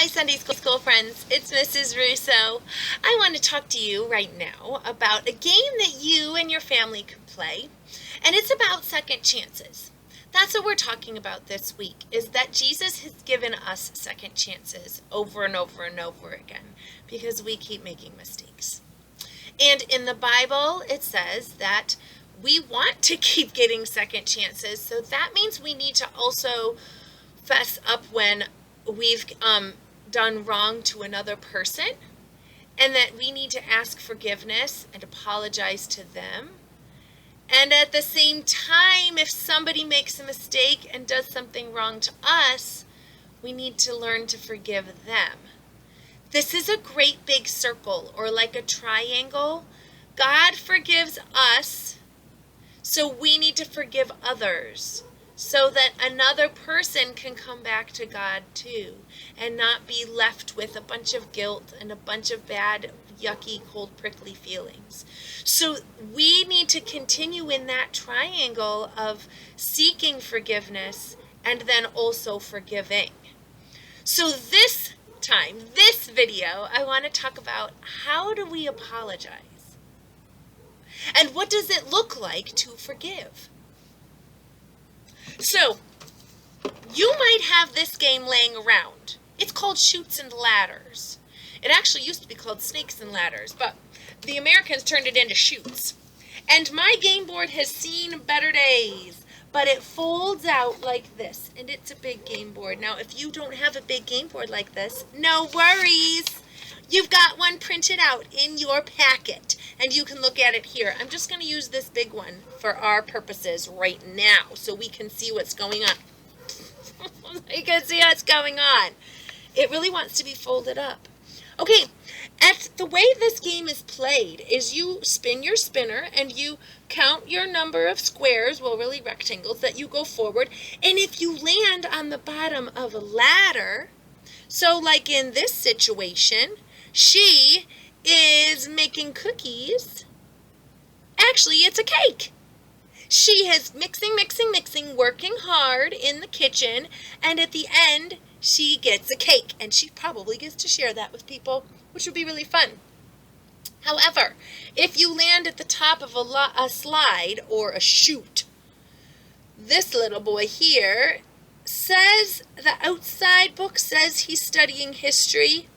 Hi, Sunday School friends. It's Mrs. Russo. I want to talk to you right now about a game that you and your family can play, and it's about second chances. That's what we're talking about this week, is that Jesus has given us second chances over and over and over again because we keep making mistakes. And in the Bible, it says that we want to keep getting second chances, so that means we need to also fess up when we've done wrong to another person, and that we need to ask forgiveness and apologize to them. And at the same time, if somebody makes a mistake and does something wrong to us, we need to learn to forgive them. This is a great big circle, or like a triangle. God forgives us, so we need to forgive others, so that another person can come back to God too, and not be left with a bunch of guilt and a bunch of bad, yucky, cold, prickly feelings. So we need to continue in that triangle of seeking forgiveness and then also forgiving. So this video, I want to talk about how do we apologize? And what does it look like to forgive? So, you might have this game laying around. It's called Chutes and Ladders. It actually used to be called Snakes and Ladders, but the Americans turned it into Chutes. And my game board has seen better days, but it folds out like this, and it's a big game board. Now, if you don't have a big game board like this, no worries. You've got one printed out in your packet, and you can look at it here. I'm just going to use this big one for our purposes right now so we can see what's going on. You can see what's going on. It really wants to be folded up. Okay, the way this game is played is you spin your spinner and you count your number of squares, well, really rectangles, that you go forward. And if you land on the bottom of a ladder, so like in this situation, she is making cookies. Actually, it's a cake. She is mixing, working hard in the kitchen, and at the end, she gets a cake, and she probably gets to share that with people, which would be really fun. However, if you land at the top of a slide or a chute, this little boy here says, the outside book says he's studying history,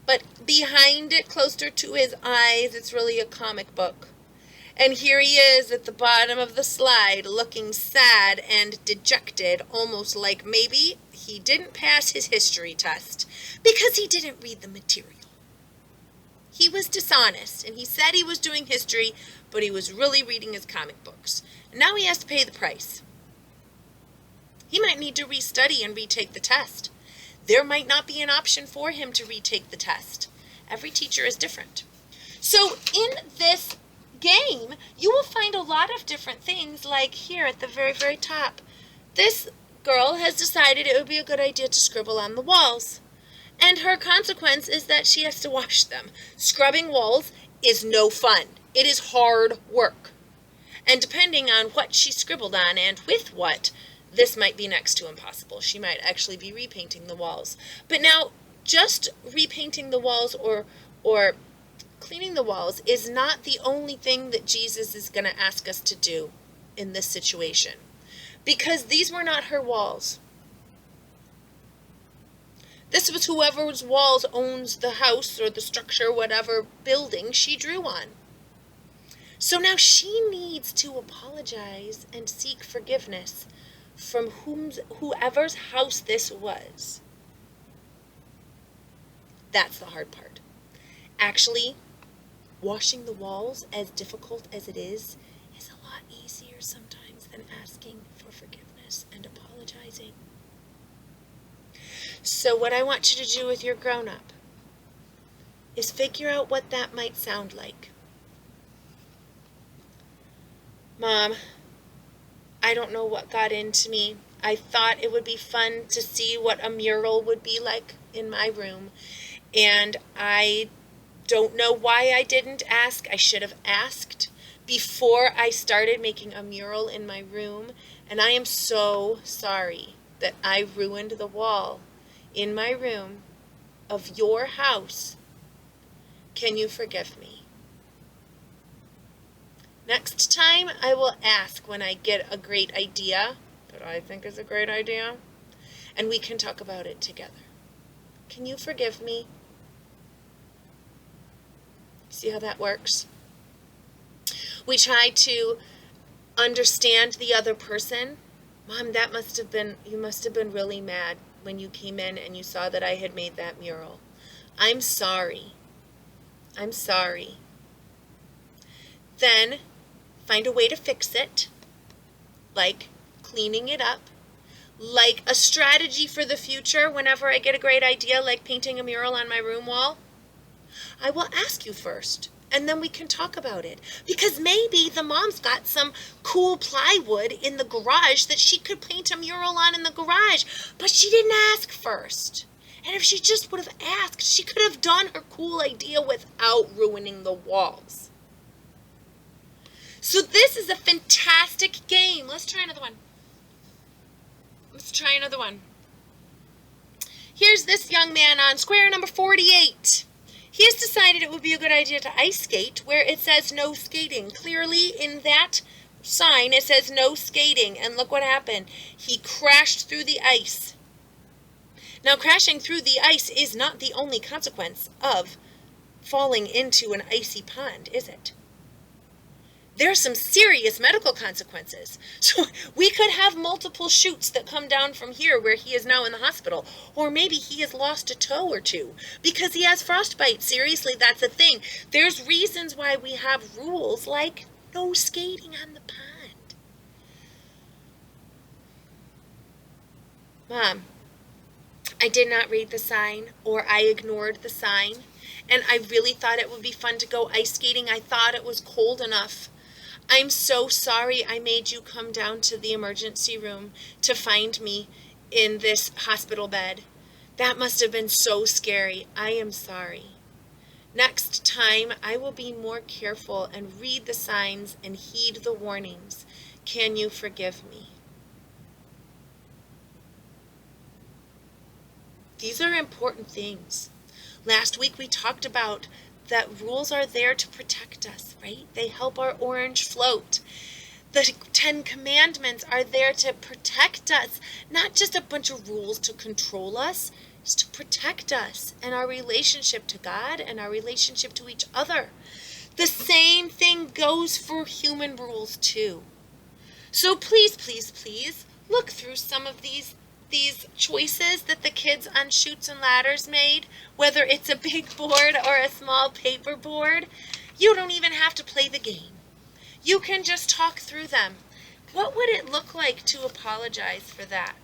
but behind it, closer to his eyes, it's really a comic book. And here he is at the bottom of the slide, looking sad and dejected, almost like maybe he didn't pass his history test because he didn't read the material. He was dishonest, and he said he was doing history, but he was really reading his comic books. And now he has to pay the price. He might need to restudy and retake the test. There might not be an option for him to retake the test. Every teacher is different. So in this game, you will find a lot of different things, like here at the very, very top. This girl has decided it would be a good idea to scribble on the walls. And her consequence is that she has to wash them. Scrubbing walls is no fun. It is hard work. And depending on what she scribbled on and with what, this might be next to impossible. She might actually be repainting the walls. But now, just repainting the walls or cleaning the walls is not the only thing that Jesus is going to ask us to do in this situation, because these were not her walls. This was whoever's walls owns the house or the structure, whatever building she drew on. So now she needs to apologize and seek forgiveness from whoever's house this was. That's the hard part. Actually, washing the walls, as difficult as it is a lot easier sometimes than asking for forgiveness and apologizing. So what I want you to do with your grown-up is figure out what that might sound like. Mom, I don't know what got into me. I thought it would be fun to see what a mural would be like in my room, and I don't know why I didn't ask. I should have asked before I started making a mural in my room, and I am so sorry that I ruined the wall in my room of your house, can you forgive me? Next time I will ask when I get a great idea that I think is a great idea, and we can talk about it together. Can you forgive me? See how that works? We try to understand the other person. Mom, you must have been really mad when you came in and you saw that I had made that mural. I'm sorry. I'm sorry. Then find a way to fix it, like cleaning it up, like a strategy for the future whenever I get a great idea, like painting a mural on my room wall. I will ask you first, and then we can talk about it. Because maybe the mom's got some cool plywood in the garage that she could paint a mural on in the garage, but she didn't ask first. And if she just would have asked, she could have done her cool idea without ruining the walls. So this is a fantastic game. Let's try another one. Here's this young man on square number 48. He has decided it would be a good idea to ice skate where it says no skating. Clearly in that sign it says no skating, and look what happened. He crashed through the ice. Now, crashing through the ice is not the only consequence of falling into an icy pond, is it? There are some serious medical consequences. So we could have multiple chutes that come down from here where he is now in the hospital. Or maybe he has lost a toe or two because he has frostbite. Seriously, that's a thing. There's reasons why we have rules like no skating on the pond. Mom, I did not read the sign, or I ignored the sign. And I really thought it would be fun to go ice skating. I thought it was cold enough. I'm so sorry I made you come down to the emergency room to find me in this hospital bed. That must have been so scary. I am sorry. Next time, I will be more careful and read the signs and heed the warnings. Can you forgive me? These are important things. Last week we talked about that rules are there to protect us, right? They help our orange float. The 10 Commandments are there to protect us, not just a bunch of rules to control us. It's to protect us and our relationship to God and our relationship to each other. The same thing goes for human rules too. So please, please, please look through some of these choices that the kids on Chutes and Ladders made, whether it's a big board or a small paper board. You don't even have to play the game. You can just talk through them. What would it look like to apologize for that?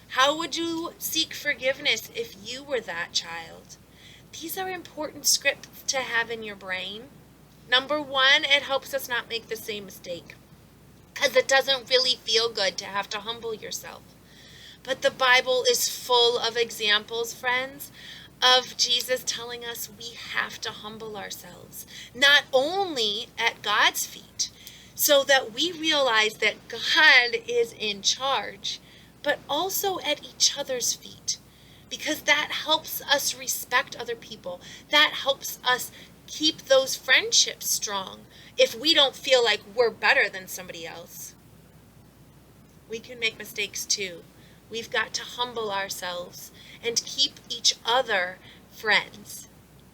How would you seek forgiveness if you were that child? These are important scripts to have in your brain. Number one, it helps us not make the same mistake, because it doesn't really feel good to have to humble yourself. But the Bible is full of examples, friends, of Jesus telling us we have to humble ourselves, not only at God's feet, so that we realize that God is in charge, but also at each other's feet, because that helps us respect other people. That helps us keep those friendships strong if we don't feel like we're better than somebody else. We can make mistakes too. We've got to humble ourselves and keep each other friends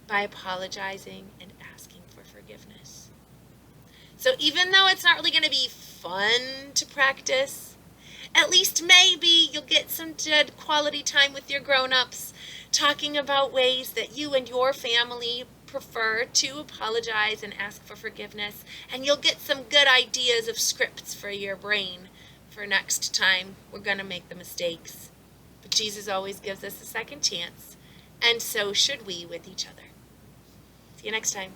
by apologizing and asking for forgiveness. So even though it's not really going to be fun to practice, at least maybe you'll get some good quality time with your grown-ups talking about ways that you and your family prefer to apologize and ask for forgiveness, and you'll get some good ideas of scripts for your brain for next time we're going to make the mistakes. But Jesus always gives us a second chance, and so should we with each other. See you next time.